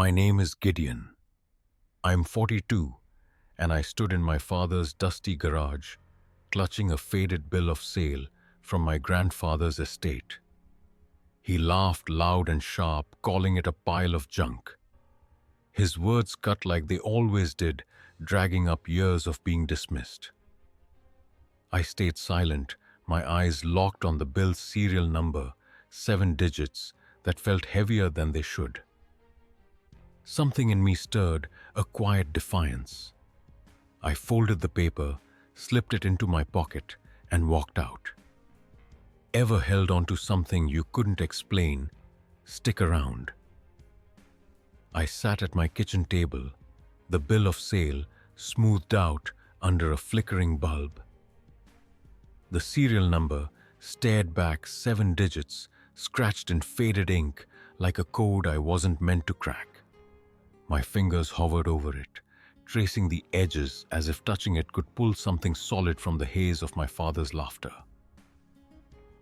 My name is Gideon. I'm 42, and I stood in my father's dusty garage, clutching a faded bill of sale from my grandfather's estate. He laughed loud and sharp, calling it a pile of junk. His words cut like they always did, dragging up years of being dismissed. I stayed silent, my eyes locked on the bill's serial number, 7 digits that felt heavier than they should. Something in me stirred, a quiet defiance. I folded the paper, slipped it into my pocket, and walked out. Ever held on to something you couldn't explain? Stick around. I sat at my kitchen table, the bill of sale smoothed out under a flickering bulb. The serial number stared back 7 digits, scratched in faded ink like a code I wasn't meant to crack. My fingers hovered over it, tracing the edges as if touching it could pull something solid from the haze of my father's laughter.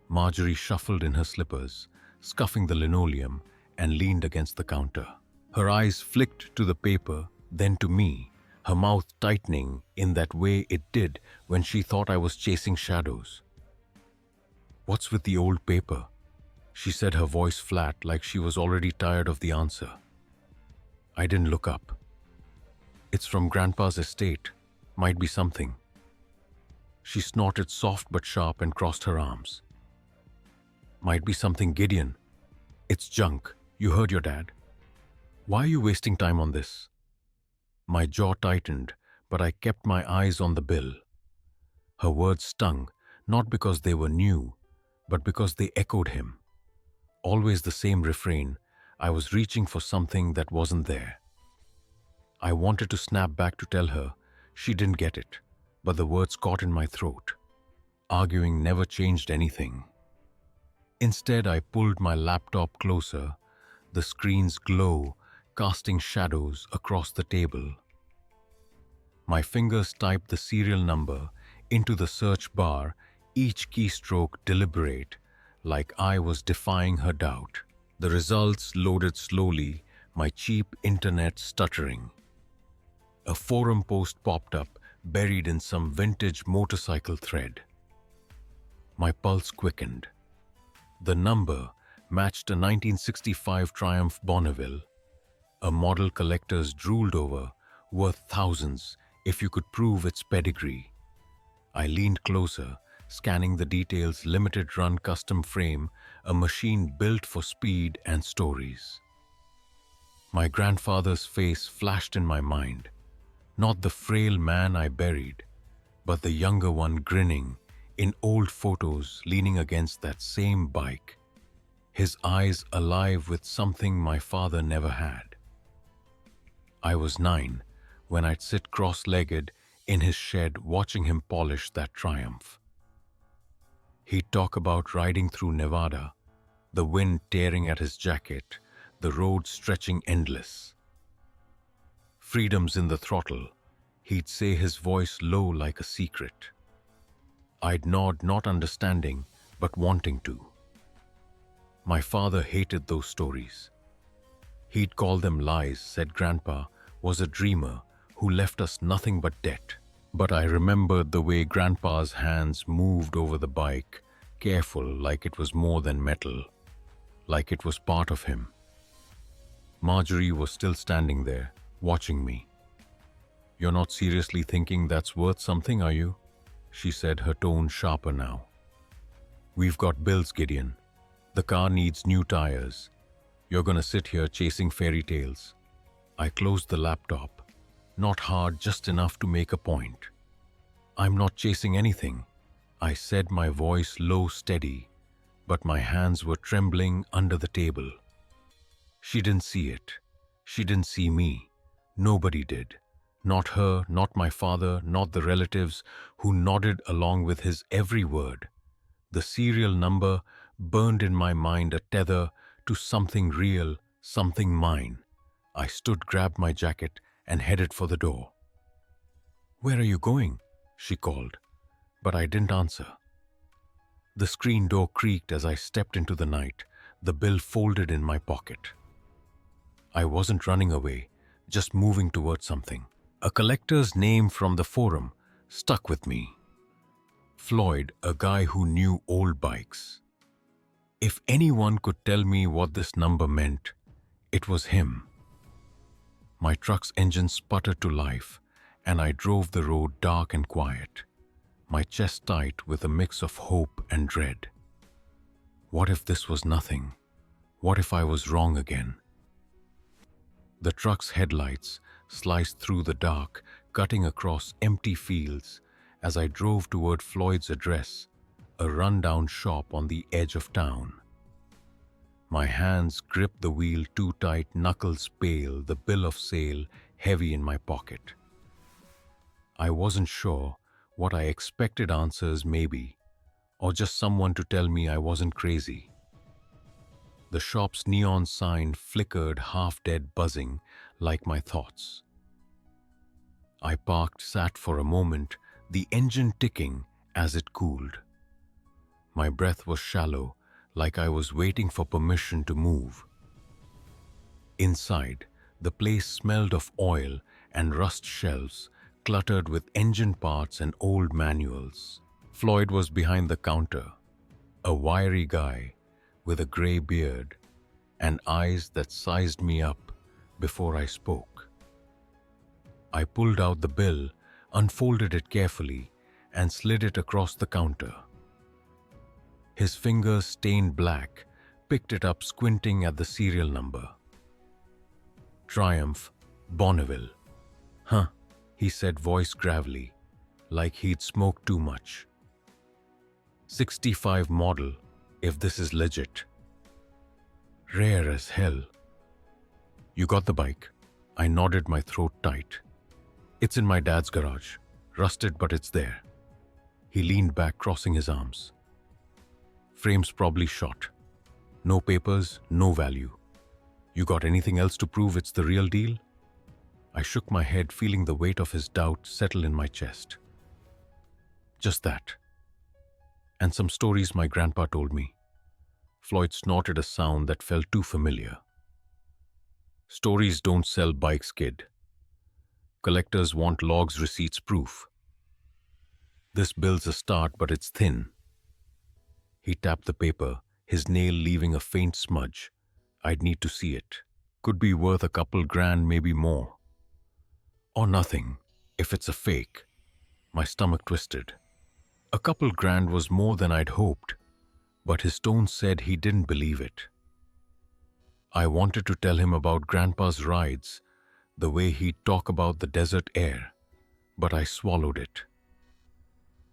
Marjorie shuffled in her slippers, scuffing the linoleum, and leaned against the counter. Her eyes flicked to the paper, then to me, her mouth tightening in that way it did when she thought I was chasing shadows. "What's with the old paper?" she said, her voice flat like she was already tired of the answer. I didn't look up. "It's from Grandpa's estate. Might be something." She snorted soft but sharp and crossed her arms. "Might be something, Gideon. It's junk. You heard your dad. Why are you wasting time on this?" My jaw tightened, but I kept my eyes on the bill. Her words stung, not because they were new, but because they echoed him. Always the same refrain. I was reaching for something that wasn't there. I wanted to snap back to tell her she didn't get it, but the words caught in my throat. Arguing never changed anything. Instead, I pulled my laptop closer, the screen's glow casting shadows across the table. My fingers typed the serial number into the search bar, each keystroke deliberate, like I was defying her doubt. The results loaded slowly, my cheap internet stuttering. A forum post popped up, buried in some vintage motorcycle thread. My pulse quickened. The number matched a 1965 Triumph Bonneville, a model collectors drooled over, worth thousands if you could prove its pedigree. I leaned closer, scanning the details: limited run custom frame, a machine built for speed and stories. My grandfather's face flashed in my mind, not the frail man I buried, but the younger one grinning in old photos leaning against that same bike, his eyes alive with something my father never had. I was 9 when I'd sit cross-legged in his shed watching him polish that Triumph. He'd talk about riding through Nevada, the wind tearing at his jacket, the road stretching endless. "Freedom's in the throttle," he'd say, his voice low like a secret. I'd nod, not understanding, but wanting to. My father hated those stories. He'd call them lies, said Grandpa was a dreamer who left us nothing but debt. But I remembered the way Grandpa's hands moved over the bike, careful, like it was more than metal, like it was part of him. Marjorie was still standing there, watching me. "You're not seriously thinking that's worth something, are you?" she said, her tone sharper now. "We've got bills, Gideon. The car needs new tires. You're gonna sit here chasing fairy tales." I closed the laptop, not hard, just enough to make a point. "I'm not chasing anything," I said, my voice low, steady, but my hands were trembling under the table. She didn't see it. She didn't see me. Nobody did. Not her, not my father, not the relatives who nodded along with his every word. The serial number burned in my mind, a tether to something real, something mine. I stood, grabbed my jacket, and headed for the door. "Where are you going?" she called, but I didn't answer. The screen door creaked as I stepped into the night, the bill folded in my pocket. I wasn't running away, just moving towards something. A collector's name from the forum stuck with me. Floyd, a guy who knew old bikes. If anyone could tell me what this number meant, it was him. My truck's engine sputtered to life, and I drove the road dark and quiet, my chest tight with a mix of hope and dread. What if this was nothing? What if I was wrong again? The truck's headlights sliced through the dark, cutting across empty fields as I drove toward Floyd's address, a rundown shop on the edge of town. My hands gripped the wheel too tight, knuckles pale, the bill of sale heavy in my pocket. I wasn't sure what I expected answers maybe, or just someone to tell me I wasn't crazy. The shop's neon sign flickered half-dead, buzzing like my thoughts. I parked, sat for a moment, the engine ticking as it cooled. My breath was shallow, like I was waiting for permission to move. Inside, the place smelled of oil and rust shelves, cluttered with engine parts and old manuals. Floyd was behind the counter, a wiry guy with a gray beard and eyes that sized me up before I spoke. I pulled out the bill, unfolded it carefully, and slid it across the counter. His fingers, stained black, picked it up, squinting at the serial number. Triumph, Bonneville. Huh, he said, voice gravely, like he'd smoked too much. 65 model, if this is legit. Rare as hell. You got the bike? I nodded, my throat tight. It's in my dad's garage. Rusted, but it's there. He leaned back, crossing his arms. Frame's probably shot. No papers, no value. You got anything else to prove it's the real deal? I shook my head, feeling the weight of his doubt settle in my chest. Just that. And some stories my grandpa told me. Floyd snorted a sound that felt too familiar. Stories don't sell bikes, kid. Collectors want logs, receipts, proof. This bill's a start, but it's thin. He tapped the paper, his nail leaving a faint smudge. I'd need to see it. Could be worth a couple grand, maybe more. Or nothing, if it's a fake. My stomach twisted. A couple grand was more than I'd hoped, but his tone said he didn't believe it. I wanted to tell him about Grandpa's rides, the way he'd talk about the desert air, but I swallowed it.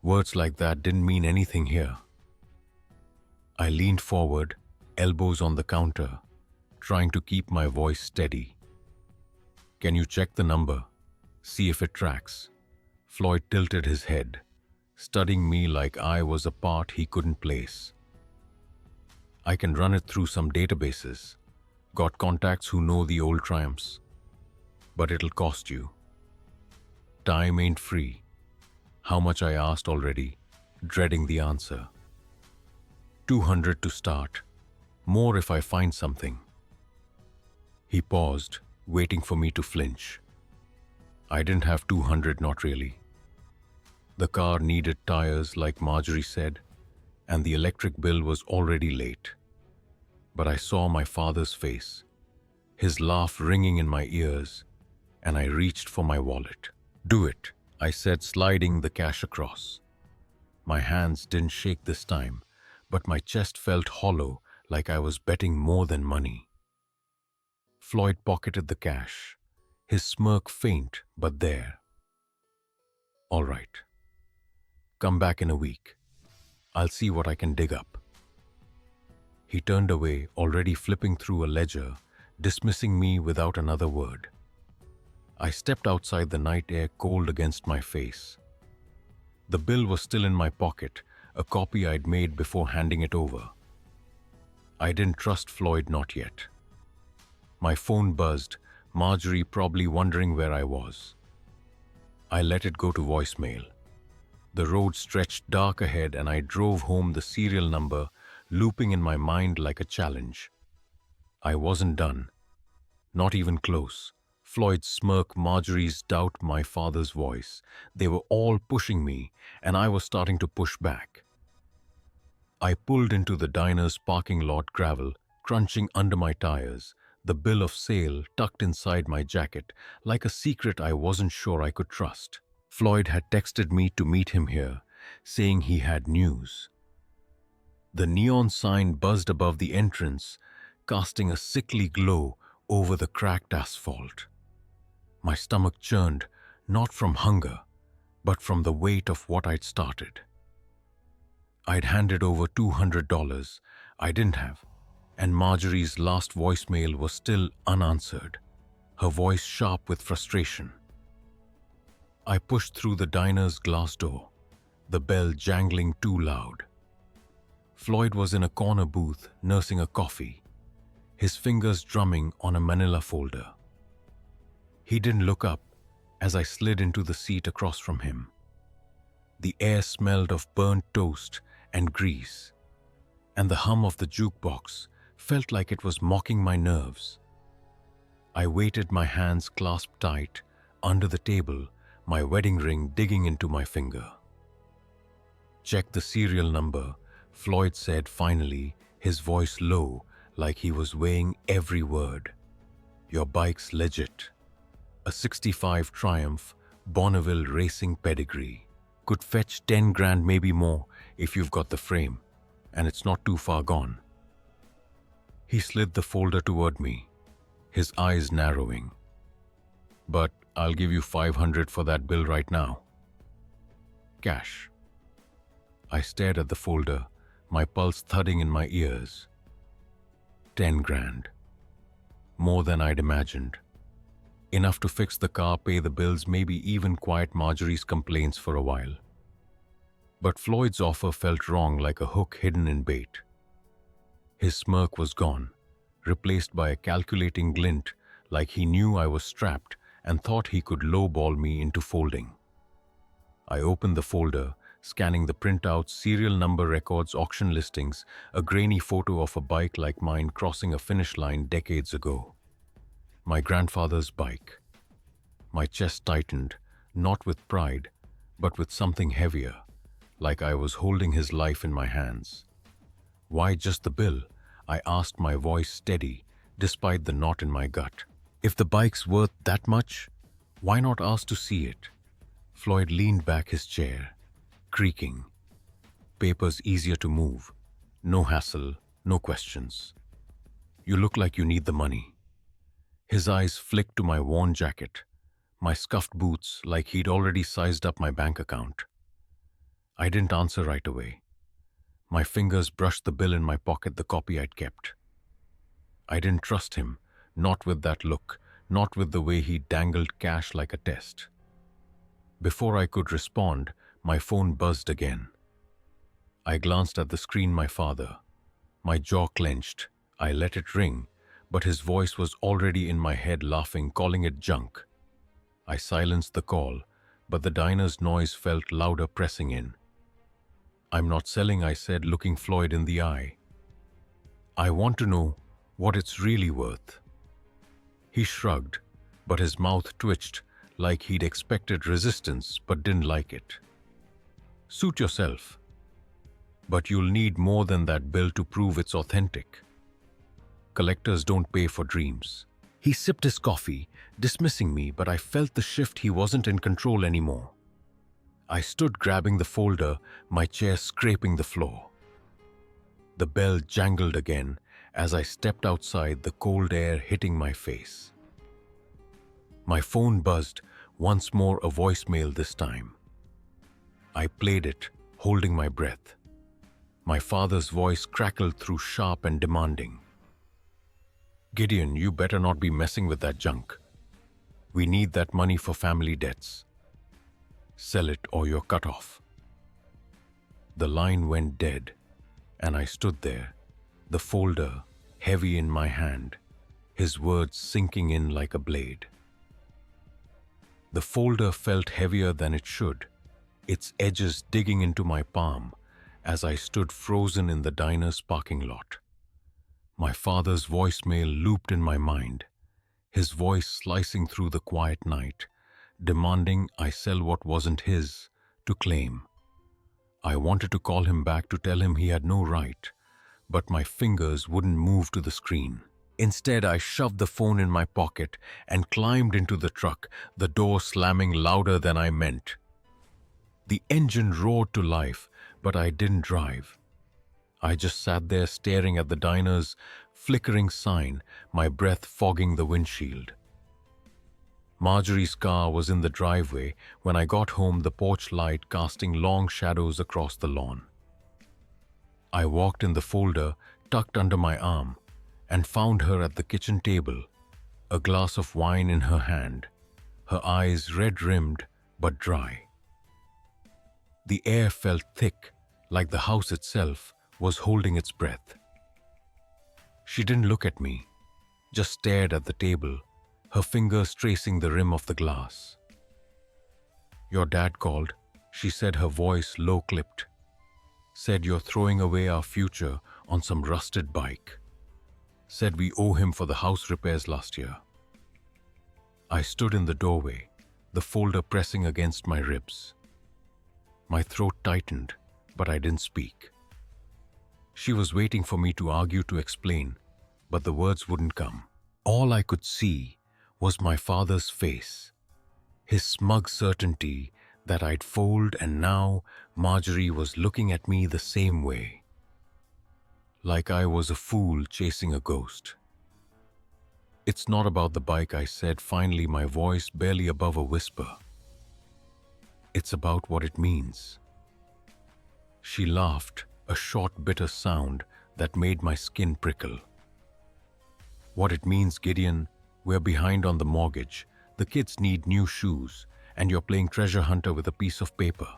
Words like that didn't mean anything here. I leaned forward, elbows on the counter, trying to keep my voice steady. Can you check the number? See if it tracks. Floyd tilted his head, studying me like I was a part he couldn't place. I can run it through some databases. Got contacts who know the old Triumphs. But it'll cost you. Time ain't free. How much, I asked already, dreading the answer. 200 to start. More if I find something. He paused, waiting for me to flinch. I didn't have 200, not really. The car needed tires, like Marjorie said, and the electric bill was already late. But I saw my father's face, his laugh ringing in my ears, and I reached for my wallet. Do it, I said, sliding the cash across. My hands didn't shake this time, but my chest felt hollow, like I was betting more than money. Floyd pocketed the cash, his smirk faint but there. All right. Come back in a week. I'll see what I can dig up. He turned away, already flipping through a ledger, dismissing me without another word. I stepped outside, the night air cold against my face. The bill was still in my pocket, a copy I'd made before handing it over. I didn't trust Floyd, not yet. My phone buzzed, Marjorie probably wondering where I was. I let it go to voicemail. The road stretched dark ahead and I drove home, the serial number looping in my mind like a challenge. I wasn't done. Not even close. Floyd's smirk, Marjorie's doubt, my father's voice. They were all pushing me, and I was starting to push back. I pulled into the diner's parking lot, gravel crunching under my tires, the bill of sale tucked inside my jacket, like a secret I wasn't sure I could trust. Floyd had texted me to meet him here, saying he had news. The neon sign buzzed above the entrance, casting a sickly glow over the cracked asphalt. My stomach churned, not from hunger, but from the weight of what I'd started. I'd handed over $200 I didn't have, and Marjorie's last voicemail was still unanswered, her voice sharp with frustration. I pushed through the diner's glass door, the bell jangling too loud. Floyd was in a corner booth nursing a coffee, his fingers drumming on a manila folder. He didn't look up as I slid into the seat across from him. The air smelled of burnt toast and grease, and the hum of the jukebox felt like it was mocking my nerves. I waited, my hands clasped tight under the table, my wedding ring digging into my finger. "Check the serial number," Floyd said finally, his voice low, like he was weighing every word. "Your bike's legit. A '65 Triumph, Bonneville racing pedigree. Could fetch 10 grand, maybe more, if you've got the frame, and it's not too far gone." He slid the folder toward me, his eyes narrowing. "But I'll give you 500 for that bill right now. Cash." I stared at the folder, my pulse thudding in my ears. 10 grand. More than I'd imagined. Enough to fix the car, pay the bills, maybe even quiet Marjorie's complaints for a while. But Floyd's offer felt wrong, like a hook hidden in bait. His smirk was gone, replaced by a calculating glint, like he knew I was strapped and thought he could lowball me into folding. I opened the folder, scanning the printouts, serial number records, auction listings, a grainy photo of a bike like mine crossing a finish line decades ago. My grandfather's bike. My chest tightened, not with pride, but with something heavier, like I was holding his life in my hands. "Why just the bill?" I asked, my voice steady, despite the knot in my gut. "If the bike's worth that much, why not ask to see it?" Floyd leaned back his chair, creaking. "Papers easier to move. No hassle, no questions. You look like you need the money." His eyes flicked to my worn jacket, my scuffed boots, like he'd already sized up my bank account. I didn't answer right away. My fingers brushed the bill in my pocket, the copy I'd kept. I didn't trust him, not with that look, not with the way he dangled cash like a test. Before I could respond, my phone buzzed again. I glanced at the screen, my father. My jaw clenched. I let it ring, but his voice was already in my head, laughing, calling it junk. I silenced the call, but the diner's noise felt louder, pressing in. "I'm not selling," I said, looking Floyd in the eye. "I want to know what it's really worth." He shrugged, but his mouth twitched, like he'd expected resistance but didn't like it. "Suit yourself. But you'll need more than that bill to prove it's authentic. Collectors don't pay for dreams." He sipped his coffee, dismissing me, but I felt the shift. He wasn't in control anymore. I stood grabbing the folder, my chair scraping the floor. The bell jangled again as I stepped outside, the cold air hitting my face. My phone buzzed, once more, a voicemail this time. I played it, holding my breath. My father's voice crackled through, sharp and demanding. "Gideon, you better not be messing with that junk. We need that money for family debts. Sell it or you're cut off." The line went dead, and I stood there, the folder heavy in my hand, his words sinking in like a blade. The folder felt heavier than it should, its edges digging into my palm as I stood frozen in the diner's parking lot. My father's voicemail looped in my mind, his voice slicing through the quiet night, demanding I sell what wasn't his to claim. I wanted to call him back to tell him he had no right, but my fingers wouldn't move to the screen. Instead, I shoved the phone in my pocket and climbed into the truck, the door slamming louder than I meant. The engine roared to life, but I didn't drive. I just sat there staring at the diner's flickering sign, my breath fogging the windshield. Marjorie's car was in the driveway when I got home, the porch light casting long shadows across the lawn. I walked in, the folder tucked under my arm, and found her at the kitchen table, a glass of wine in her hand, her eyes red-rimmed but dry. The air felt thick, like the house itself was holding its breath. She didn't look at me, just stared at the table, her fingers tracing the rim of the glass. "Your dad called," she said, her voice low-clipped. "Said you're throwing away our future on some rusted bike. Said we owe him for the house repairs last year." I stood in the doorway, the folder pressing against my ribs. My throat tightened, but I didn't speak. She was waiting for me to argue, to explain, but the words wouldn't come. All I could see was my father's face, his smug certainty that I'd fold, and now Marjorie was looking at me the same way. Like I was a fool chasing a ghost. "It's not about the bike," I said, finally, my voice barely above a whisper. "It's about what it means." She laughed, a short, bitter sound that made my skin prickle. "What it means, Gideon, we're behind on the mortgage, the kids need new shoes, and you're playing treasure hunter with a piece of paper."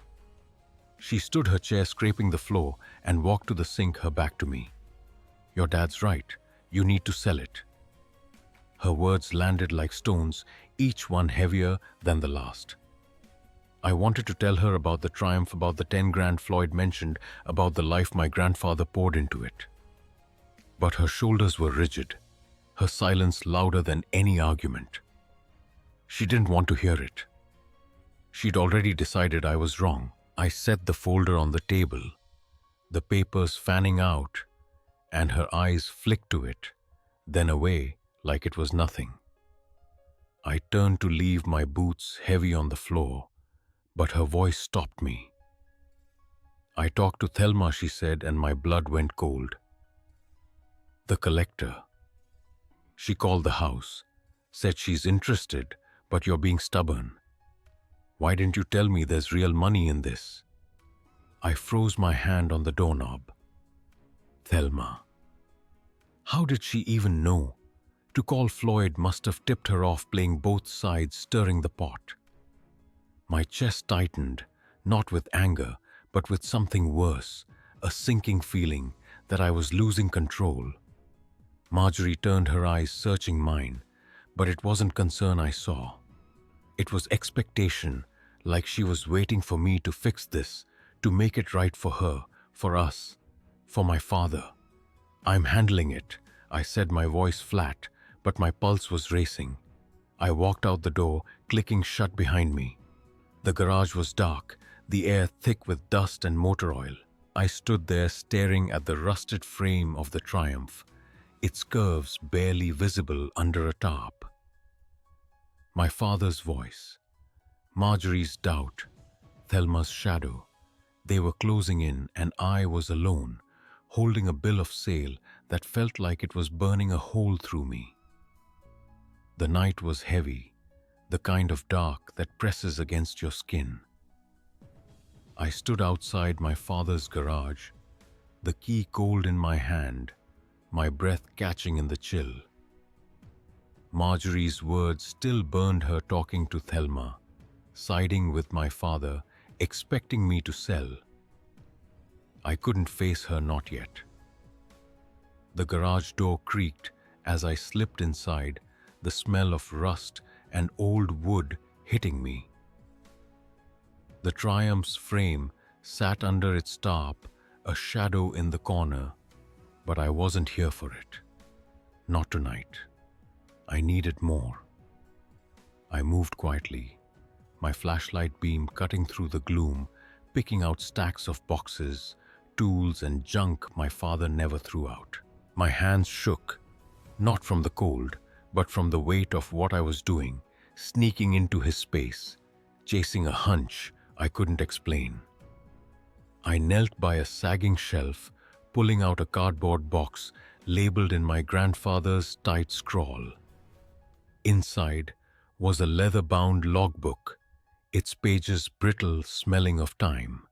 She stood, her chair scraping the floor, and walked to the sink, her back to me. "Your dad's right. You need to sell it." Her words landed like stones, each one heavier than the last. I wanted to tell her about the triumph, about the 10 grand Floyd mentioned, about the life my grandfather poured into it. But her shoulders were rigid, her silence louder than any argument. She didn't want to hear it. She'd already decided I was wrong. I set the folder on the table, the papers fanning out, and her eyes flicked to it, then away like it was nothing. I turned to leave, my boots heavy on the floor, but her voice stopped me. "I talked to Thelma," she said, and my blood went cold. "The collector. She called the house, said she's interested, but you're being stubborn. Why didn't you tell me there's real money in this?" I froze, my hand on the doorknob. Thelma. How did she even know? To call Floyd must have tipped her off, playing both sides, stirring the pot. My chest tightened, not with anger, but with something worse, a sinking feeling that I was losing control. Marjorie turned, her eyes searching mine, but it wasn't concern I saw. It was expectation, like she was waiting for me to fix this, to make it right for her, for us, for my father. "I'm handling it," I said, my voice flat, but my pulse was racing. I walked out the door, clicking shut behind me. The garage was dark, the air thick with dust and motor oil. I stood there staring at the rusted frame of the Triumph, its curves barely visible under a tarp. My father's voice, Marjorie's doubt, Thelma's shadow. They were closing in, and I was alone, holding a bill of sale that felt like it was burning a hole through me. The night was heavy, the kind of dark that presses against your skin. I stood outside my father's garage, the key cold in my hand, my breath catching in the chill. Marjorie's words still burned, her talking to Thelma, siding with my father, expecting me to sell. I couldn't face her, not yet. The garage door creaked as I slipped inside, the smell of rust and old wood hitting me. The Triumph's frame sat under its tarp, a shadow in the corner, but I wasn't here for it. Not tonight. I needed more. I moved quietly, my flashlight beam cutting through the gloom, picking out stacks of boxes, tools, and junk my father never threw out. My hands shook, not from the cold, but from the weight of what I was doing, sneaking into his space, chasing a hunch I couldn't explain. I knelt by a sagging shelf, pulling out a cardboard box labeled in my grandfather's tight scrawl. Inside was a leather-bound logbook, its pages brittle, smelling of time.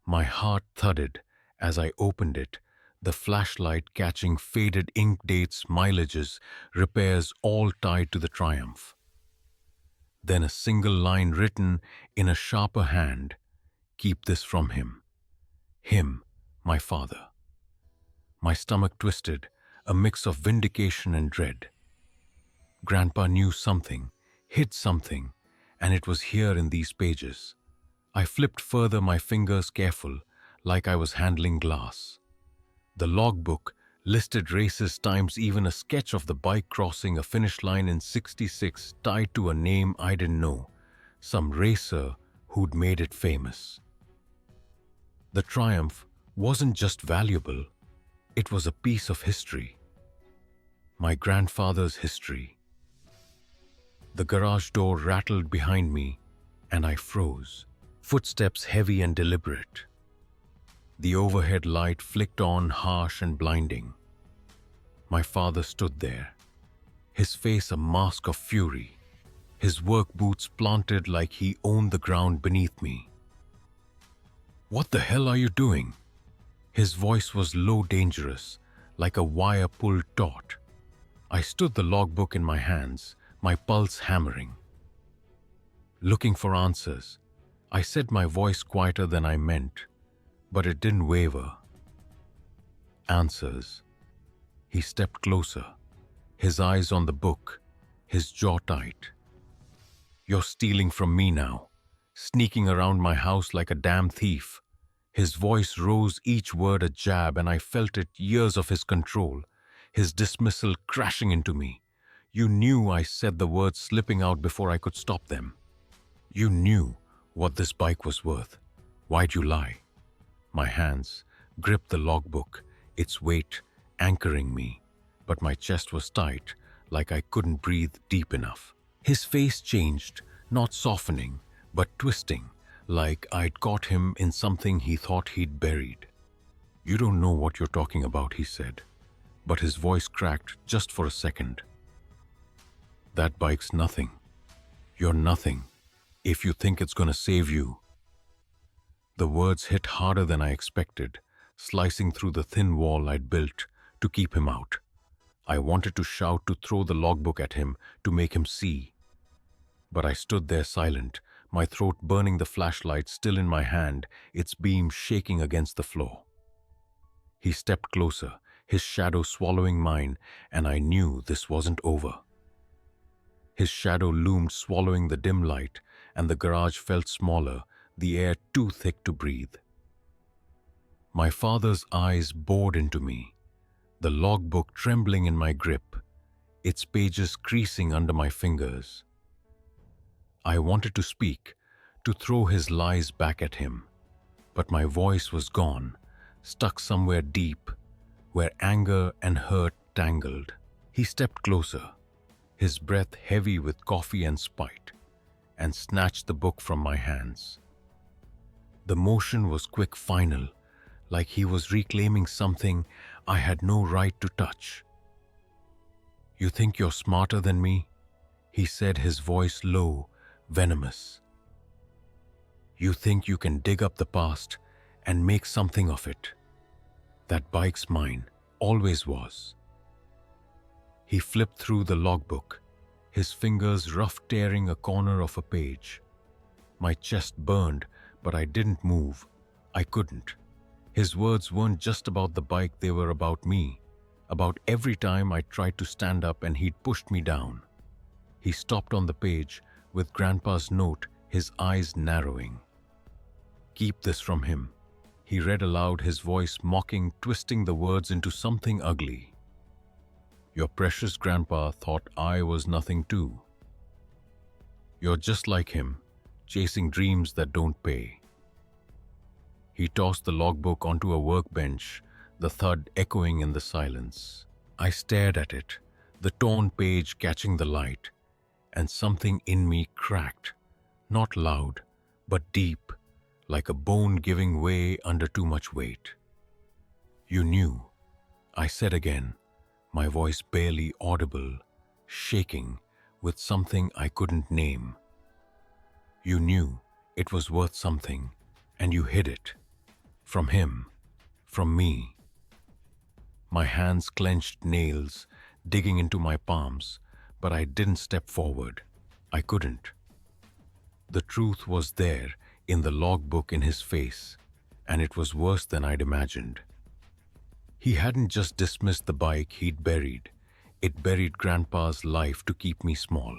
My heart thudded as I opened it, the flashlight catching faded ink dates, mileages, repairs, all tied to the Triumph. Then a single line written in a sharper hand, "Keep this from him." Him, my father. My stomach twisted, a mix of vindication and dread. Grandpa knew something, hid something, and it was here in these pages. I flipped further, my fingers careful, like I was handling glass. The logbook listed races, times, even a sketch of the bike crossing a finish line in '66 tied to a name I didn't know, some racer who'd made it famous. The Triumph wasn't just valuable, it was a piece of history. My grandfather's history. The garage door rattled behind me, and I froze, footsteps heavy and deliberate. The overhead light flicked on, harsh and blinding. My father stood there, his face a mask of fury, his work boots planted like he owned the ground beneath me. "What the hell are you doing?" His voice was low, dangerous, like a wire-pulled taut. I stood, the logbook in my hands, my pulse hammering. Looking for answers, I said, my voice quieter than I meant, but it didn't waver. "Answers." He stepped closer, his eyes on the book, his jaw tight. "You're stealing from me now, sneaking around my house like a damn thief." His voice rose, each word a jab, and I felt it, years of his control, his dismissal crashing into me. "You knew," I said, the words slipping out before I could stop them. "You knew what this bike was worth. Why'd you lie?" My hands gripped the logbook, its weight anchoring me, but my chest was tight, like I couldn't breathe deep enough. His face changed, not softening, but twisting, like I'd caught him in something he thought he'd buried. "You don't know what you're talking about," he said, but his voice cracked just for a second. "That bike's nothing. You're nothing, if you think it's gonna save you." The words hit harder than I expected, slicing through the thin wall I'd built to keep him out. I wanted to shout, to throw the logbook at him, to make him see. But I stood there silent, my throat burning, the flashlight still in my hand, its beam shaking against the floor. He stepped closer, his shadow swallowing mine, and I knew this wasn't over. His shadow loomed, swallowing the dim light, and the garage felt smaller, the air too thick to breathe. My father's eyes bored into me, the logbook trembling in my grip, its pages creasing under my fingers. I wanted to speak, to throw his lies back at him, but my voice was gone, stuck somewhere deep, where anger and hurt tangled. He stepped closer, his breath heavy with coffee and spite, and snatched the book from my hands. The motion was quick, final, like he was reclaiming something I had no right to touch. "You think you're smarter than me?" he said, his voice low, venomous. "You think you can dig up the past and make something of it? That bike's mine, always was." He flipped through the logbook, his fingers rough, tearing a corner of a page. My chest burned, but I didn't move. I couldn't. His words weren't just about the bike, they were about me, about every time I tried to stand up and he'd pushed me down. He stopped on the page, with Grandpa's note, his eyes narrowing. "Keep this from him," he read aloud, his voice mocking, twisting the words into something ugly. Your precious grandpa thought I was nothing too. You're just like him, chasing dreams that don't pay. He tossed the logbook onto a workbench, the thud echoing in the silence. I stared at it, the torn page catching the light, and something in me cracked, not loud, but deep, like a bone giving way under too much weight. You knew, I said again, my voice barely audible, shaking with something I couldn't name. You knew it was worth something, and you hid it. From him, from me. My hands clenched nails, digging into my palms, but I didn't step forward. I couldn't. The truth was there, in the logbook in his face, and it was worse than I'd imagined. He hadn't just dismissed the bike he'd buried. It buried Grandpa's life to keep me small.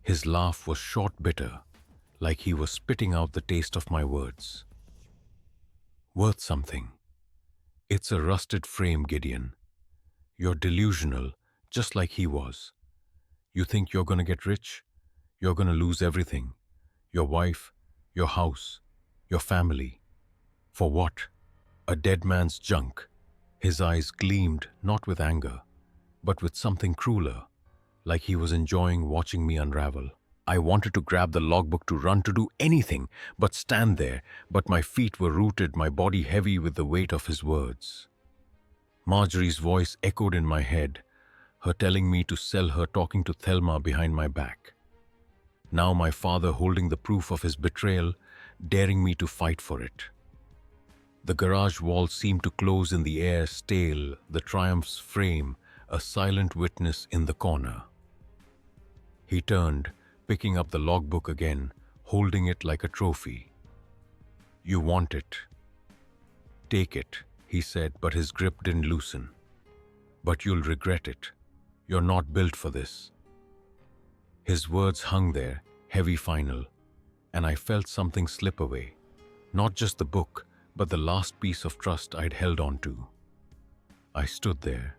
His laugh was short, bitter, like he was spitting out the taste of my words. Worth something. It's a rusted frame, Gideon. You're delusional, just like he was. You think you're gonna get rich? You're gonna lose everything. Your wife, your house, your family. For what? A dead man's junk. His eyes gleamed not with anger, but with something crueler, like he was enjoying watching me unravel. I wanted to grab the logbook to run, to do anything but stand there, but my feet were rooted, my body heavy with the weight of his words. Marjorie's voice echoed in my head, her telling me to sell her, talking to Thelma behind my back. Now my father holding the proof of his betrayal, daring me to fight for it. The garage wall seemed to close in the air, stale, the Triumph's frame, a silent witness in the corner. He turned, picking up the logbook again, holding it like a trophy. You want it. Take it, he said, but his grip didn't loosen. But you'll regret it. You're not built for this. His words hung there, heavy, final, and I felt something slip away. Not just the book, but the last piece of trust I'd held on to. I stood there,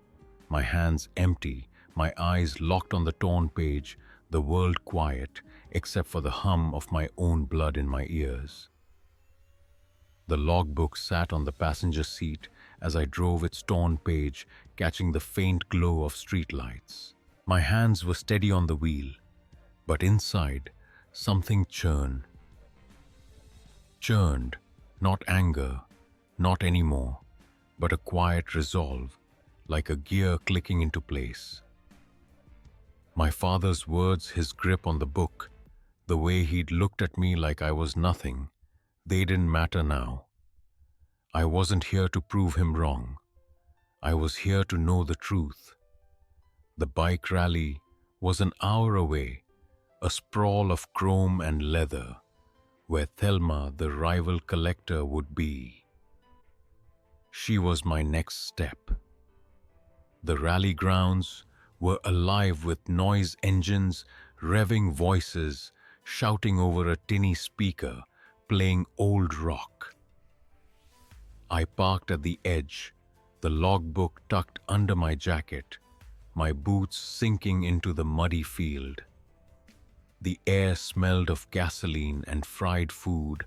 my hands empty, my eyes locked on the torn page, the world quiet, except for the hum of my own blood in my ears. The logbook sat on the passenger seat as I drove its torn page, catching the faint glow of streetlights. My hands were steady on the wheel, but inside, something churned. Churned, not anger, not anymore, but a quiet resolve, like a gear clicking into place. My father's words, his grip on the book, the way he'd looked at me like I was nothing, they didn't matter now. I wasn't here to prove him wrong. I was here to know the truth. The bike rally was an hour away, a sprawl of chrome and leather, where Thelma, the rival collector, would be. She was my next step. The rally grounds were alive with noise engines, revving voices, shouting over a tinny speaker, playing old rock. I parked at the edge, the logbook tucked under my jacket, my boots sinking into the muddy field. The air smelled of gasoline and fried food,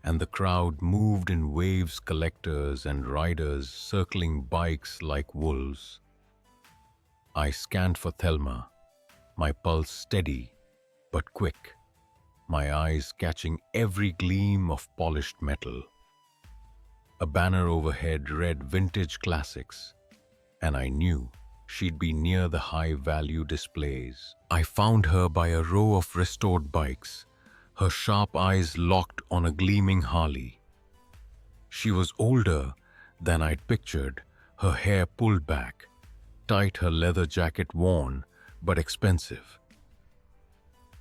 and the crowd moved in waves, collectors and riders circling bikes like wolves. I scanned for Thelma, my pulse steady but quick, my eyes catching every gleam of polished metal. A banner overhead read Vintage Classics, and I knew she'd be near the high-value displays. I found her by a row of restored bikes, her sharp eyes locked on a gleaming Harley. She was older than I'd pictured, her hair pulled back, tight, her leather jacket worn but expensive.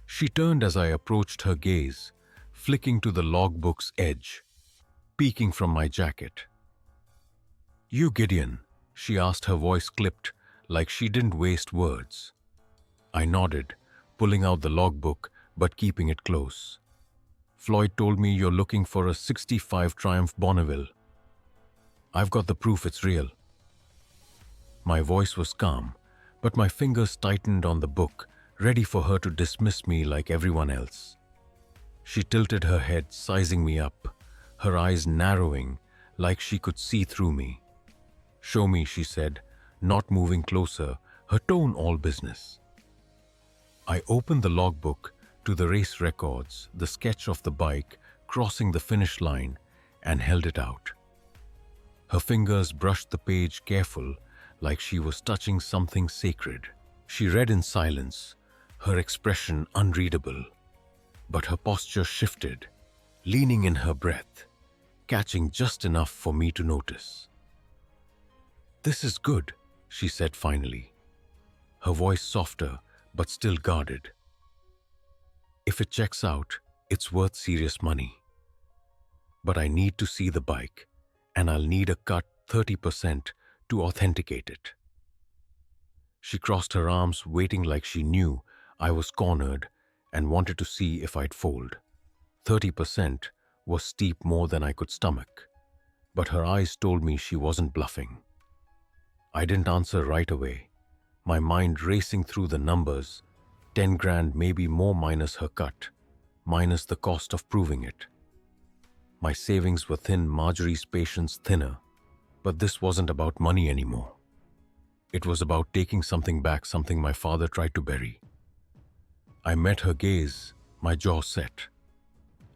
She turned as I approached, her gaze flicking to the logbook's edge, peeking from my jacket. "You, Gideon?" she asked, her voice clipped like she didn't waste words. I nodded, pulling out the logbook but keeping it close. "Floyd told me you're looking for a '65 Triumph Bonneville. I've got the proof it's real." My voice was calm, but my fingers tightened on the book, ready for her to dismiss me like everyone else. She tilted her head, sizing me up, her eyes narrowing like she could see through me. "Show me," she said, not moving closer, her tone all business. I opened the logbook to the race records, the sketch of the bike crossing the finish line, and held it out. Her fingers brushed the page careful, like she was touching something sacred. She read in silence, her expression unreadable, but her posture shifted, leaning in her breath, catching just enough for me to notice. "This is good," she said finally, her voice softer but still guarded. "If it checks out, it's worth serious money. But I need to see the bike, and I'll need a cut 30% to authenticate it." She crossed her arms, waiting like she knew I was cornered and wanted to see if I'd fold. 30% was steep, more than I could stomach, but her eyes told me she wasn't bluffing. I didn't answer right away, my mind racing through the numbers. 10 grand, maybe more, minus her cut, minus the cost of proving it. My savings were thin, Marjorie's patience thinner, but this wasn't about money anymore. It was about taking something back, something my father tried to bury. I met her gaze, my jaw set.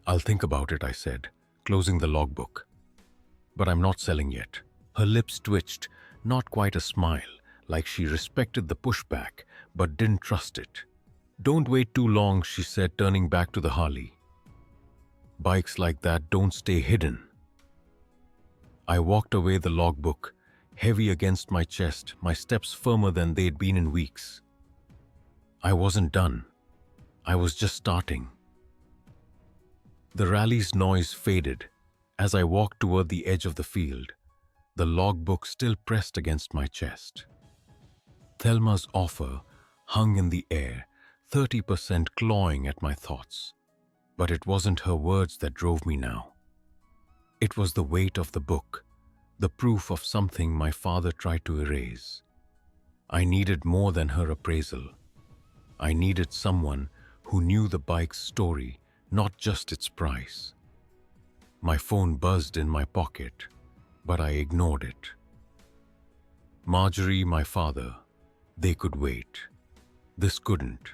"I'll think about it," I said, closing the logbook. "But I'm not selling yet." Her lips twitched, not quite a smile, like she respected the pushback but didn't trust it. "Don't wait too long," she said, turning back to the Harley. "Bikes like that don't stay hidden." I walked away, the logbook heavy against my chest, my steps firmer than they'd been in weeks. I wasn't done. I was just starting. The rally's noise faded as I walked toward the edge of the field, the logbook still pressed against my chest. Thelma's offer hung in the air, 30% clawing at my thoughts. But it wasn't her words that drove me now. It was the weight of the book, the proof of something my father tried to erase. I needed more than her appraisal. I needed someone who knew the bike's story, not just its price. My phone buzzed in my pocket, but I ignored it. Marjorie, my father, they could wait. This couldn't.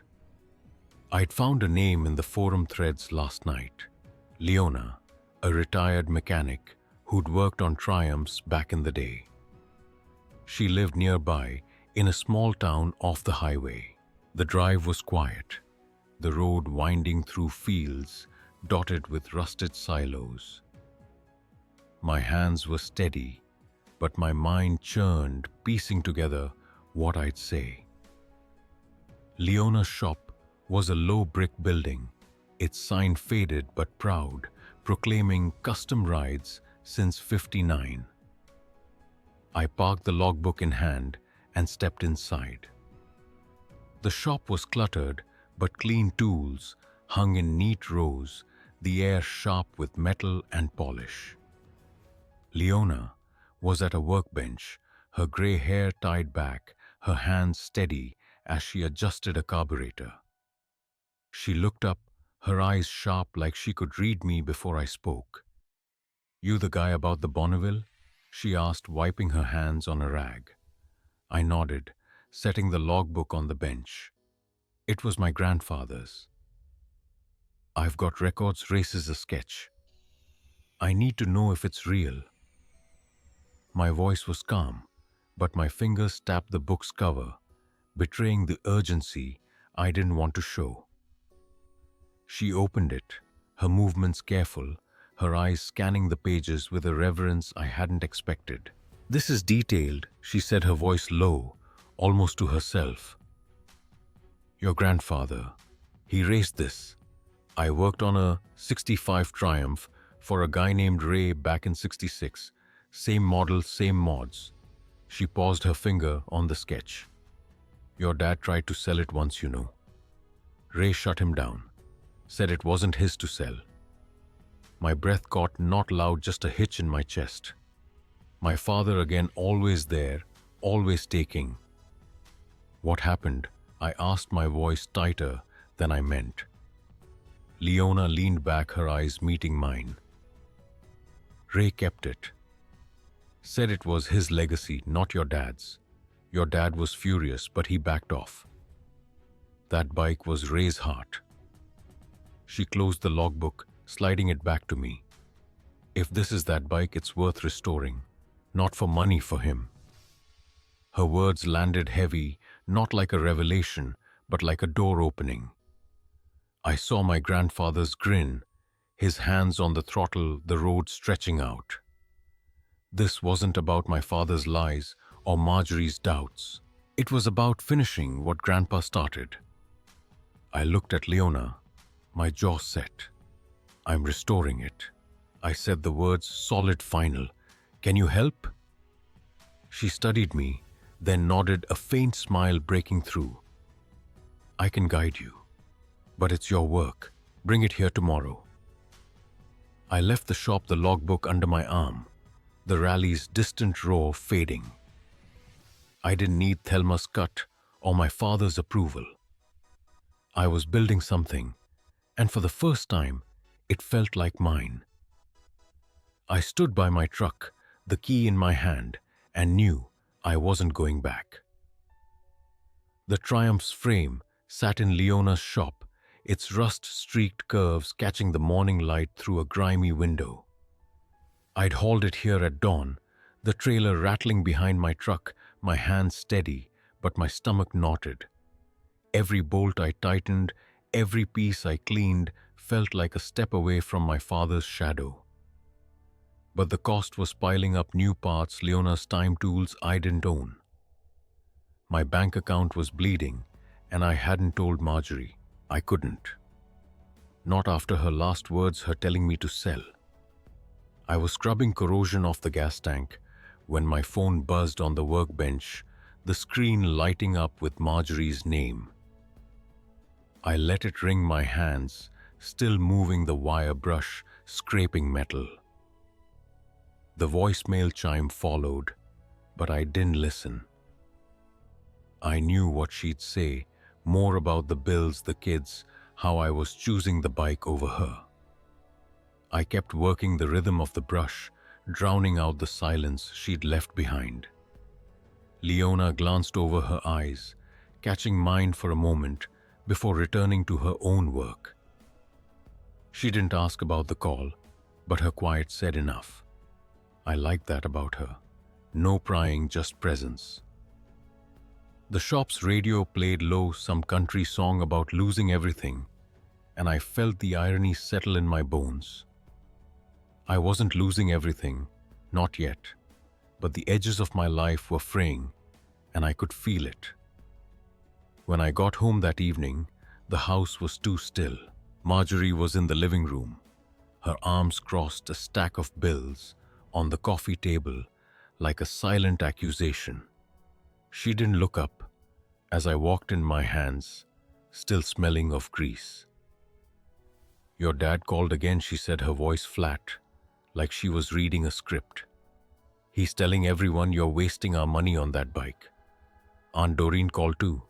I'd found a name in the forum threads last night. Leona, a retired mechanic who'd worked on Triumphs back in the day. She lived nearby in a small town off the highway. The drive was quiet, the road winding through fields dotted with rusted silos. My hands were steady, but my mind churned, piecing together what I'd say. Leona's shop was a low brick building, its sign faded but proud, proclaiming custom rides since '59. I parked the logbook in hand and stepped inside. The shop was cluttered, but clean tools hung in neat rows, the air sharp with metal and polish. Leona was at a workbench, her gray hair tied back, her hands steady as she adjusted a carburetor. She looked up, her eyes sharp like she could read me before I spoke. "You the guy about the Bonneville?" she asked, wiping her hands on a rag. I nodded, setting the logbook on the bench. It was my grandfather's. "I've got records, races, a sketch. I need to know if it's real." My voice was calm, but my fingers tapped the book's cover, betraying the urgency I didn't want to show. She opened it, her movements careful, her eyes scanning the pages with a reverence I hadn't expected. "This is detailed," she said, her voice low, almost to herself. "Your grandfather, he raced this. I worked on a '65 Triumph for a guy named Ray back in '66. Same model, same mods." She paused, her finger on the sketch. "Your dad tried to sell it once, you know. Ray shut him down, said it wasn't his to sell." My breath caught, not loud, just a hitch in my chest. My father again, always there, always taking. What happened? I asked, my voice tighter than I meant. Leona leaned back, her eyes meeting mine. Ray kept it. Said it was his legacy, not your dad's. Your dad was furious, but he backed off. That bike was Ray's heart. She closed the logbook, sliding it back to me. If this is that bike, it's worth restoring. Not for money, for him. Her words landed heavy, not like a revelation, but like a door opening. I saw my grandfather's grin, his hands on the throttle, the road stretching out. This wasn't about my father's lies or Marjorie's doubts. It was about finishing what Grandpa started. I looked at Leona, my jaw set. I'm restoring it. I said the words solid, final. Can you help? She studied me, then nodded, a faint smile breaking through. I can guide you, but it's your work. Bring it here tomorrow. I left the shop, the logbook under my arm, the rally's distant roar fading. I didn't need Thelma's cut or my father's approval. I was building something, and for the first time, it felt like mine. I stood by my truck, the key in my hand, and knew I wasn't going back. The Triumph's frame sat in Leona's shop, its rust-streaked curves catching the morning light through a grimy window. I'd hauled it here at dawn, the trailer rattling behind my truck, my hands steady, but my stomach knotted. Every bolt I tightened, every piece I cleaned, felt like a step away from my father's shadow. But the cost was piling up: new parts, Leona's time tools I didn't own. My bank account was bleeding, and I hadn't told Marjorie. I couldn't. Not after her last words, her telling me to sell. I was scrubbing corrosion off the gas tank when my phone buzzed on the workbench, the screen lighting up with Marjorie's name. I let it ring, my hands still moving, the wire brush scraping metal. The voicemail chime followed, but I didn't listen. I knew what she'd say, more about the bills, the kids, how I was choosing the bike over her. I kept working, the rhythm of the brush, drowning out the silence she'd left behind. Leona glanced over, her eyes catching mine for a moment before returning to her own work. She didn't ask about the call, but her quiet said enough. I liked that about her. No prying, just presence. The shop's radio played low, some country song about losing everything, and I felt the irony settle in my bones. I wasn't losing everything, not yet, but the edges of my life were fraying, and I could feel it. When I got home that evening, the house was too still. Marjorie was in the living room, her arms crossed, a stack of bills on the coffee table like a silent accusation. She didn't look up as I walked in, my hands still smelling of grease. Your dad called again, she said, her voice flat, like she was reading a script. He's telling everyone you're wasting our money on that bike. Aunt Doreen called too.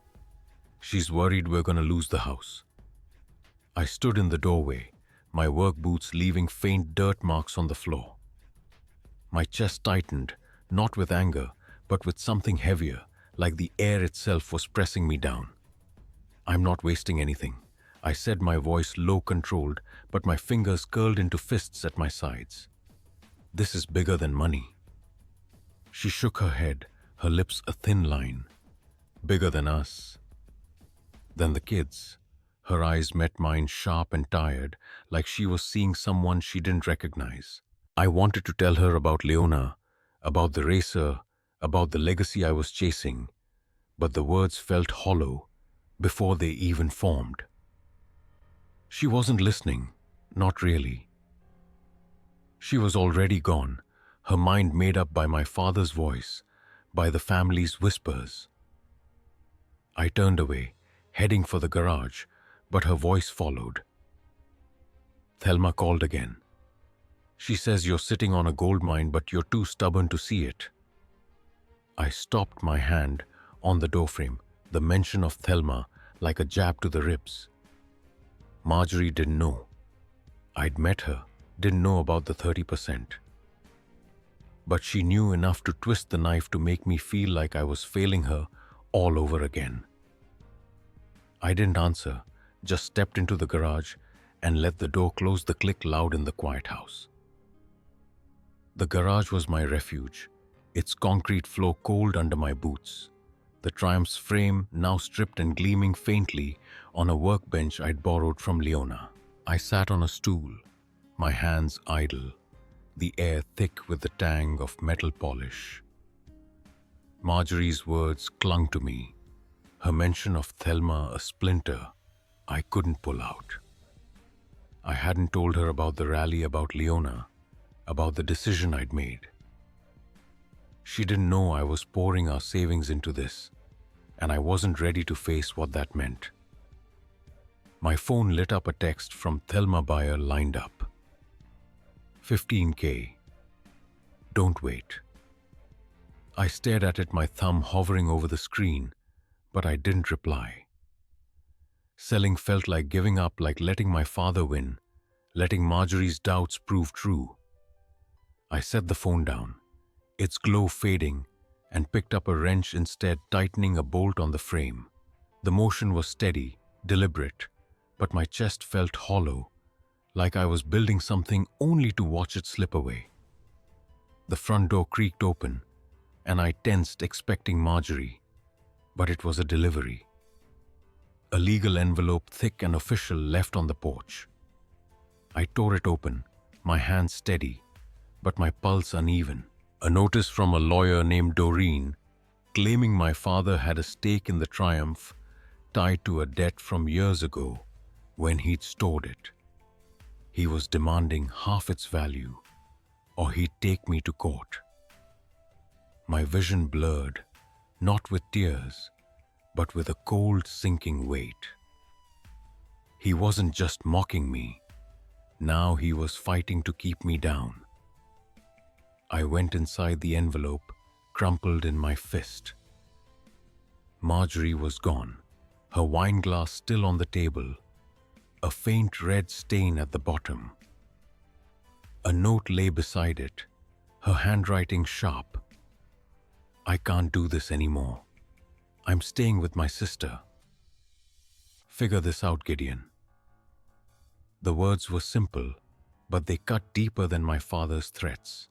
She's worried we're gonna lose the house. I stood in the doorway, my work boots leaving faint dirt marks on the floor. My chest tightened, not with anger, but with something heavier, like the air itself was pressing me down. I'm not wasting anything, I said, my voice low, controlled, but my fingers curled into fists at my sides. This is bigger than money. She shook her head, her lips a thin line. Bigger than us. Than the kids. Her eyes met mine, sharp and tired, like she was seeing someone she didn't recognize. I wanted to tell her about Leona, about the racer, about the legacy I was chasing, but the words felt hollow before they even formed. She wasn't listening, not really. She was already gone, her mind made up by my father's voice, by the family's whispers. I turned away, heading for the garage, but her voice followed. Thelma called again. She says you're sitting on a gold mine, but you're too stubborn to see it. I stopped my hand on the doorframe, the mention of Thelma like a jab to the ribs. Marjorie didn't know. I'd met her, didn't know about the 30%. But she knew enough to twist the knife to make me feel like I was failing her all over again. I didn't answer, just stepped into the garage and let the door close the click loud in the quiet house. The garage was my refuge, its concrete floor cold under my boots, the Triumph's frame now stripped and gleaming faintly on a workbench I'd borrowed from Leona. I sat on a stool, my hands idle, the air thick with the tang of metal polish. Marjorie's words clung to me, her mention of Thelma a splinter I couldn't pull out. I hadn't told her about the rally, about Leona, about the decision I'd made. She didn't know I was pouring our savings into this, and I wasn't ready to face what that meant. My phone lit up a text from Thelma buyer lined up. 15K. Don't wait. I stared at it, my thumb hovering over the screen, but I didn't reply. Selling felt like giving up, like letting my father win, letting Marjorie's doubts prove true. I set the phone down, its glow fading, and picked up a wrench instead, tightening a bolt on the frame. The motion was steady, deliberate, but my chest felt hollow, like I was building something only to watch it slip away. The front door creaked open, and I tensed, expecting Marjorie, but it was a delivery. A legal envelope, thick and official, left on the porch. I tore it open, my hand steady, but my pulse uneven. A notice from a lawyer named Doreen, claiming my father had a stake in the Triumph tied to a debt from years ago when he'd stored it. He was demanding half its value, or he'd take me to court. My vision blurred, not with tears, but with a cold, sinking weight. He wasn't just mocking me. Now he was fighting to keep me down. I went inside the envelope, crumpled in my fist. Marjorie was gone, her wine glass still on the table, a faint red stain at the bottom. A note lay beside it, her handwriting sharp. I can't do this anymore. I'm staying with my sister. Figure this out, Gideon. The words were simple, but they cut deeper than my father's threats.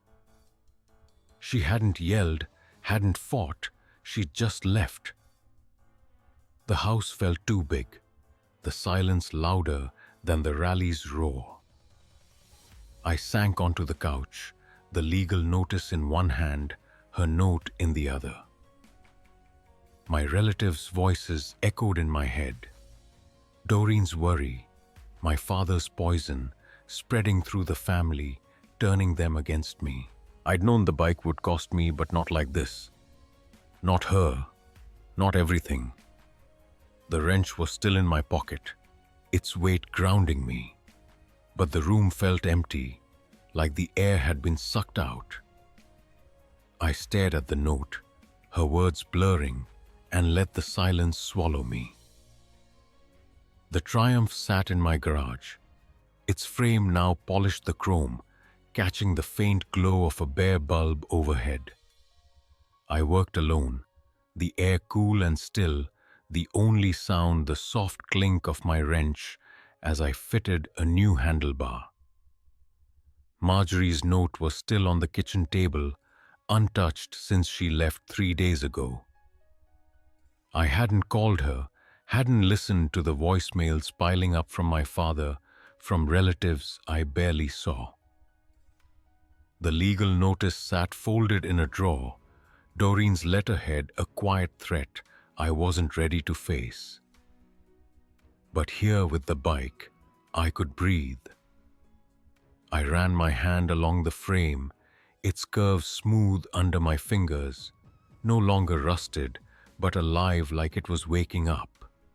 She hadn't yelled, hadn't fought, she'd just left. The house felt too big, the silence louder than the rally's roar. I sank onto the couch, the legal notice in one hand, her note in the other. My relatives' voices echoed in my head. Doreen's worry, my father's poison, spreading through the family, turning them against me. I'd known the bike would cost me, but not like this. Not her, not everything. The wrench was still in my pocket, its weight grounding me. But the room felt empty, like the air had been sucked out. I stared at the note, her words blurring, and let the silence swallow me. The Triumph sat in my garage. Its frame now polished the chrome, catching the faint glow of a bare bulb overhead. I worked alone, the air cool and still, the only sound the soft clink of my wrench as I fitted a new handlebar. Marjorie's note was still on the kitchen table, untouched since she left 3 days ago. I hadn't called her, hadn't listened to the voicemails piling up from my father, from relatives I barely saw. The legal notice sat folded in a drawer, Doreen's letterhead a quiet threat I wasn't ready to face. But here with the bike, I could breathe. I ran my hand along the frame, its curves smooth under my fingers, no longer rusted, but alive like it was waking up.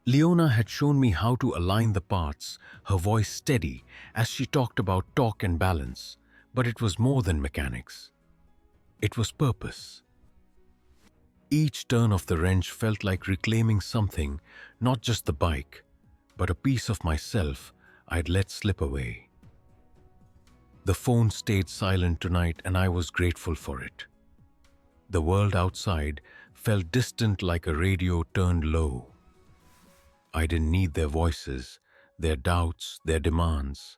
Leona had shown me how to align the parts, her voice steady as she talked about torque and balance, but it was more than mechanics. It was purpose. Each turn of the wrench felt like reclaiming something, not just the bike, but a piece of myself I'd let slip away. The phone stayed silent tonight, and I was grateful for it. The world outside felt distant, like a radio turned low. I didn't need their voices, their doubts, their demands.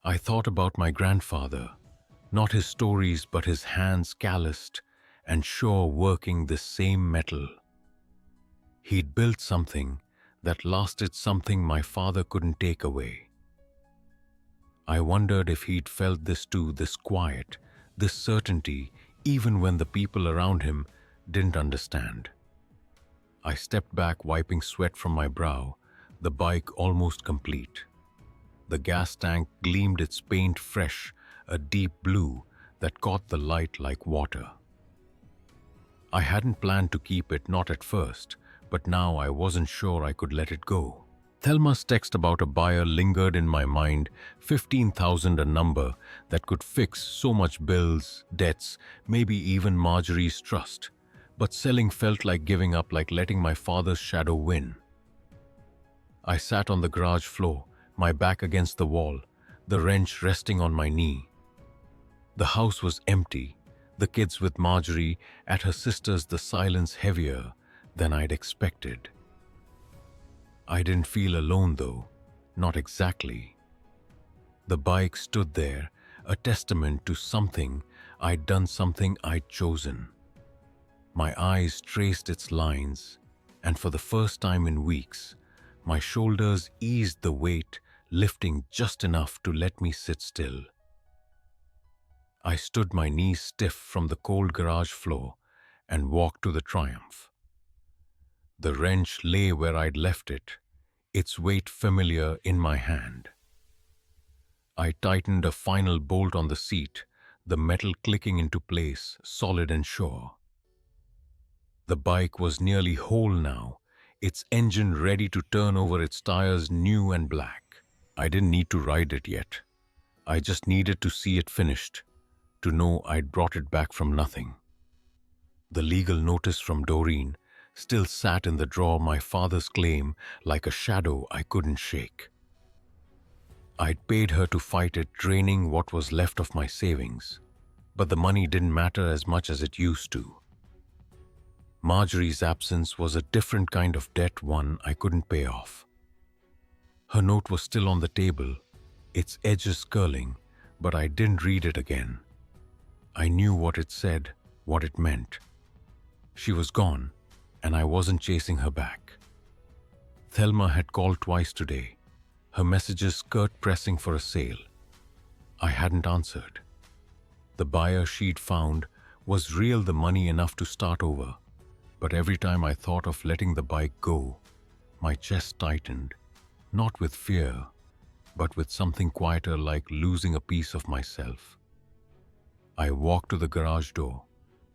I thought about my grandfather, not his stories but his hands calloused and sure working the same metal. He'd built something that lasted, something my father couldn't take away. I wondered if he'd felt this too, this quiet, this certainty, even when the people around him didn't understand. I stepped back, wiping sweat from my brow, the bike almost complete. The gas tank gleamed, its paint fresh, a deep blue that caught the light like water. I hadn't planned to keep it, not at first, but now I wasn't sure I could let it go. Thelma's text about a buyer lingered in my mind, 15,000, a number that could fix so much bills, debts, maybe even Marjorie's trust. But selling felt like giving up, like letting my father's shadow win. I sat on the garage floor, my back against the wall, the wrench resting on my knee. The house was empty, the kids with Marjorie at her sister's, the silence heavier than I'd expected. I didn't feel alone though, not exactly. The bike stood there, a testament to something I'd done, something I'd chosen. My eyes traced its lines, and for the first time in weeks, my shoulders eased, the weight lifting just enough to let me sit still. I stood, my knees stiff from the cold garage floor, and walked to the Triumph. The wrench lay where I'd left it, its weight familiar in my hand. I tightened a final bolt on the seat, the metal clicking into place, solid and sure. The bike was nearly whole now, its engine ready to turn over, its tires new and black. I didn't need to ride it yet. I just needed to see it finished, to know I'd brought it back from nothing. The legal notice from Doreen still sat in the drawer, my father's claim like a shadow I couldn't shake. I'd paid her to fight it, draining what was left of my savings, but the money didn't matter as much as it used to. Marjorie's absence was a different kind of debt, one I couldn't pay off. Her note was still on the table, its edges curling, but I didn't read it again. I knew what it said, what it meant. She was gone, and I wasn't chasing her back. Thelma had called twice today, her messages curt, pressing for a sale. I hadn't answered. The buyer she'd found was real, the money enough to start over. But every time I thought of letting the bike go, my chest tightened, not with fear, but with something quieter, like losing a piece of myself. I walked to the garage door,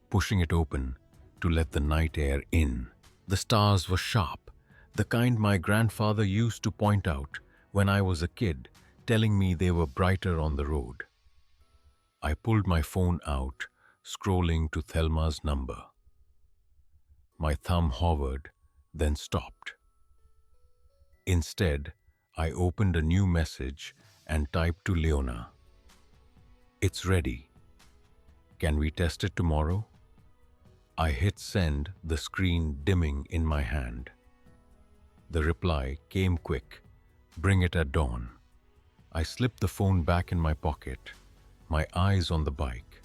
pushing it open to let the night air in. The stars were sharp, the kind my grandfather used to point out when I was a kid, telling me they were brighter on the road. I pulled my phone out, scrolling to Thelma's number. My thumb hovered, then stopped. Instead, I opened a new message and typed to Leona. "It's ready. Can we test it tomorrow?" I hit send, the screen dimming in my hand. The reply came quick. "Bring it at dawn." I slipped the phone back in my pocket, my eyes on the bike.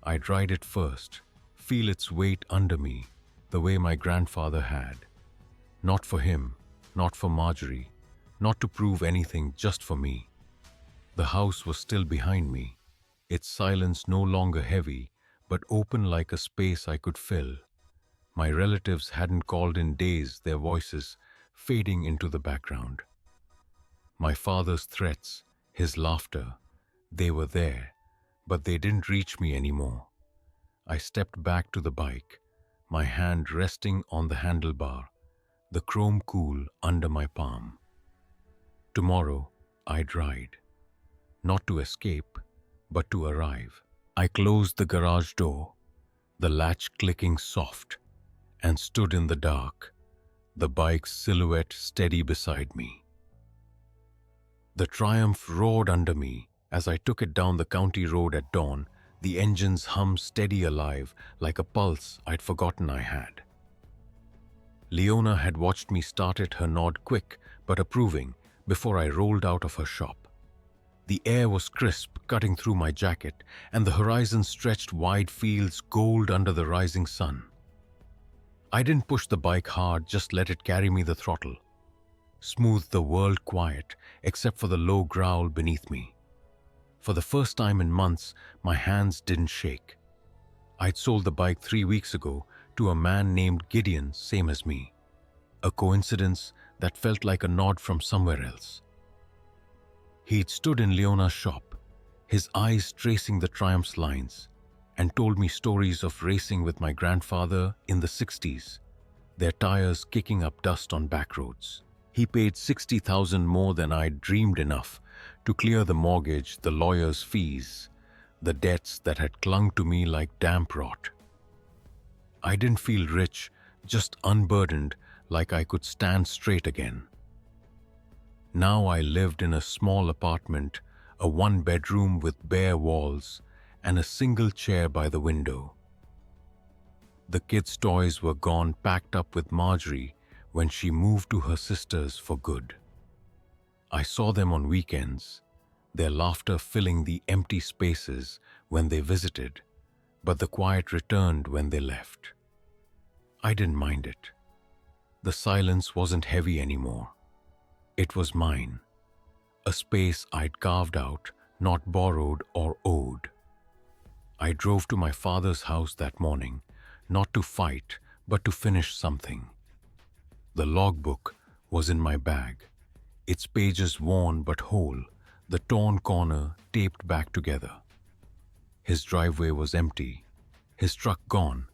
I'd ride it first, feel its weight under me, the way my grandfather had. Not for him, not for Marjorie, not to prove anything, just for me. The house was still behind me, its silence no longer heavy, but open like a space I could fill. My relatives hadn't called in days, their voices fading into the background. My father's threats, his laughter, they were there, but they didn't reach me anymore. I stepped back to the bike, my hand resting on the handlebar, the chrome cool under my palm. Tomorrow, I'd ride. Not to escape, but to arrive. I closed the garage door, the latch clicking soft, and stood in the dark, the bike's silhouette steady beside me. The Triumph roared under me as I took it down the county road at dawn, the engine's hum steady alive like a pulse I'd forgotten I had. Leona had watched me start it, her nod quick but approving, before I rolled out of her shop. The air was crisp, cutting through my jacket, and the horizon stretched wide fields gold under the rising sun. I didn't push the bike hard, just let it carry me the throttle. Smooth the world quiet, except for the low growl beneath me. For the first time in months, my hands didn't shake. I'd sold the bike 3 weeks ago to a man named Gideon, same as me. A coincidence that felt like a nod from somewhere else. He'd stood in Leona's shop, his eyes tracing the Triumph's lines, and told me stories of racing with my grandfather in the 60s, their tires kicking up dust on back roads. He paid 60,000 more than I'd dreamed enough to clear the mortgage, the lawyer's fees, the debts that had clung to me like damp rot. I didn't feel rich, just unburdened, like I could stand straight again. Now I lived in a small apartment, a 1-bedroom with bare walls, and a single chair by the window. The kids' toys were gone, packed up with Marjorie when she moved to her sister's for good. I saw them on weekends, their laughter filling the empty spaces when they visited, but the quiet returned when they left. I didn't mind it. The silence wasn't heavy anymore. It was mine, a space I'd carved out, not borrowed or owed. I drove to my father's house that morning, not to fight, but to finish something. The logbook was in my bag, its pages worn but whole, the torn corner taped back together. His driveway was empty, his truck gone,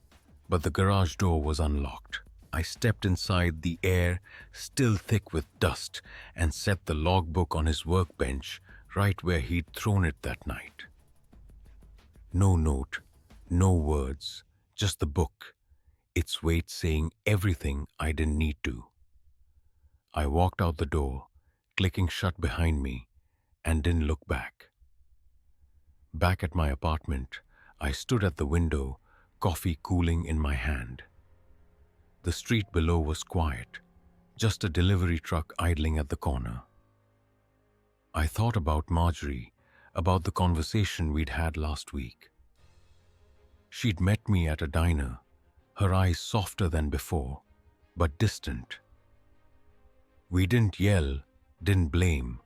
but the garage door was unlocked. I stepped inside, the air still thick with dust, and set the logbook on his workbench right where he'd thrown it that night. No note, no words, just the book, its weight saying everything I didn't need to. I walked out the door, clicking shut behind me, and didn't look back. Back at my apartment, I stood at the window, coffee cooling in my hand. The street below was quiet, just a delivery truck idling at the corner. I thought about Marjorie, about the conversation we'd had last week. She'd met me at a diner, her eyes softer than before, but distant. We didn't yell, didn't blame,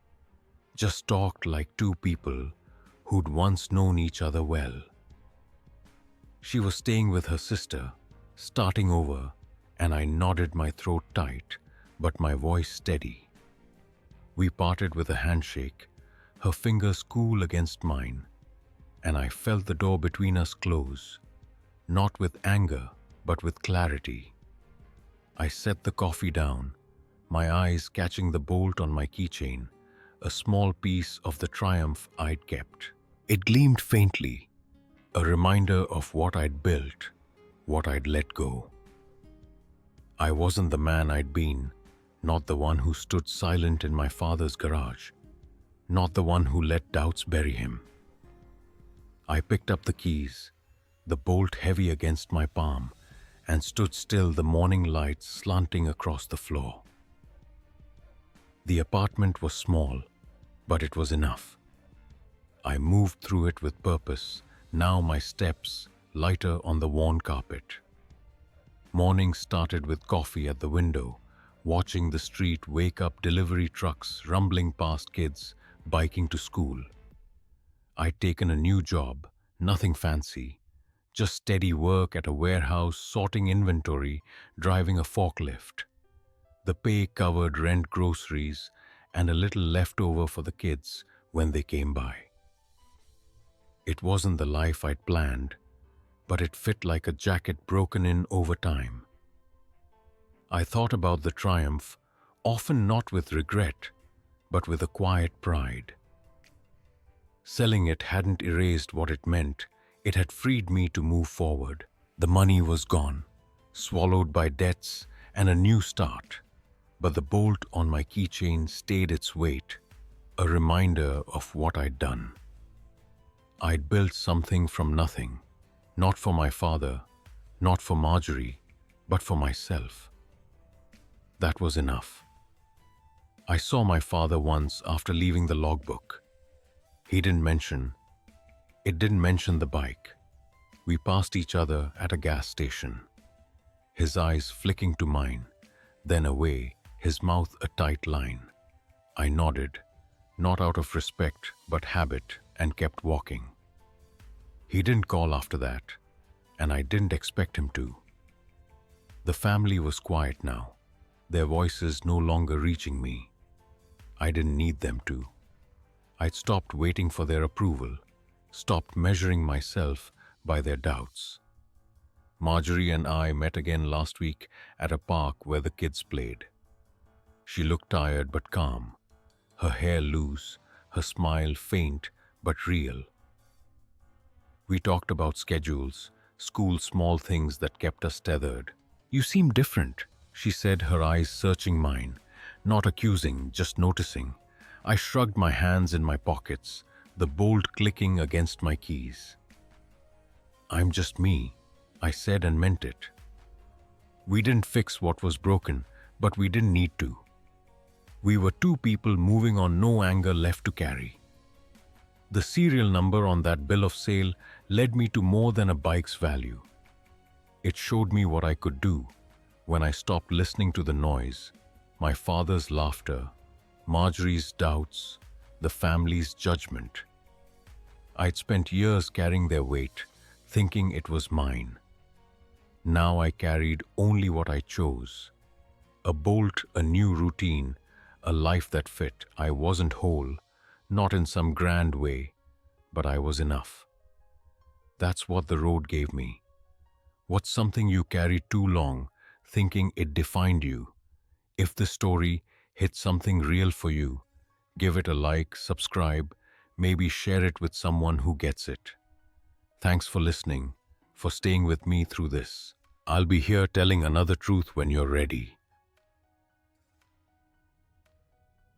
just talked like two people who'd once known each other well. She was staying with her sister, starting over, and I nodded, my throat tight, but my voice steady. We parted with a handshake, her fingers cool against mine, and I felt the door between us close, not with anger, but with clarity. I set the coffee down, my eyes catching the bolt on my keychain, a small piece of the Triumph I'd kept. It gleamed faintly, a reminder of what I'd built, what I'd let go. I wasn't the man I'd been, not the one who stood silent in my father's garage, not the one who let doubts bury him. I picked up the keys, the bolt heavy against my palm, and stood still, the morning light slanting across the floor. The apartment was small, but it was enough. I moved through it with purpose, now my steps lighter on the worn carpet. Morning started with coffee at the window, watching the street wake up, delivery trucks rumbling past, kids biking to school. I'd taken a new job, nothing fancy, just steady work at a warehouse, sorting inventory, driving a forklift. The pay covered rent, groceries, and a little left over for the kids when they came by. It wasn't the life I'd planned, but it fit like a jacket broken in over time. I thought about the Triumph, often not with regret, but with a quiet pride. Selling it hadn't erased what it meant, it had freed me to move forward. The money was gone, swallowed by debts and a new start, but the bolt on my keychain stayed its weight, a reminder of what I'd done. I'd built something from nothing, not for my father, not for Marjorie, but for myself. That was enough. I saw my father once after leaving the logbook. He didn't mention. It didn't mention the bike. We passed each other at a gas station. His eyes flicking to mine, then away, his mouth a tight line. I nodded, not out of respect but habit, and kept walking. He didn't call after that, and I didn't expect him to. The family was quiet now, their voices no longer reaching me. I didn't need them to. I'd stopped waiting for their approval, stopped measuring myself by their doubts. Marjorie and I met again last week at a park where the kids played. She looked tired but calm, her hair loose, her smile faint but real. We talked about schedules, school small things that kept us tethered. "You seem different," she said, her eyes searching mine, not accusing, just noticing. I shrugged my hands in my pockets, the bolt clicking against my keys. "I'm just me," I said and meant it. We didn't fix what was broken, but we didn't need to. We were two people moving on, no anger left to carry. The serial number on that bill of sale led me to more than a bike's value. It showed me what I could do when I stopped listening to the noise, my father's laughter, Marjorie's doubts, the family's judgment. I'd spent years carrying their weight, thinking it was mine. Now I carried only what I chose. A bolt, a new routine, a life that fit. I wasn't whole, not in some grand way, but I was enough. That's what the road gave me. What's something you carried too long, thinking it defined you? If this story hit something real for you, give it a like, subscribe, maybe share it with someone who gets it. Thanks for listening, for staying with me through this. I'll be here telling another truth when you're ready.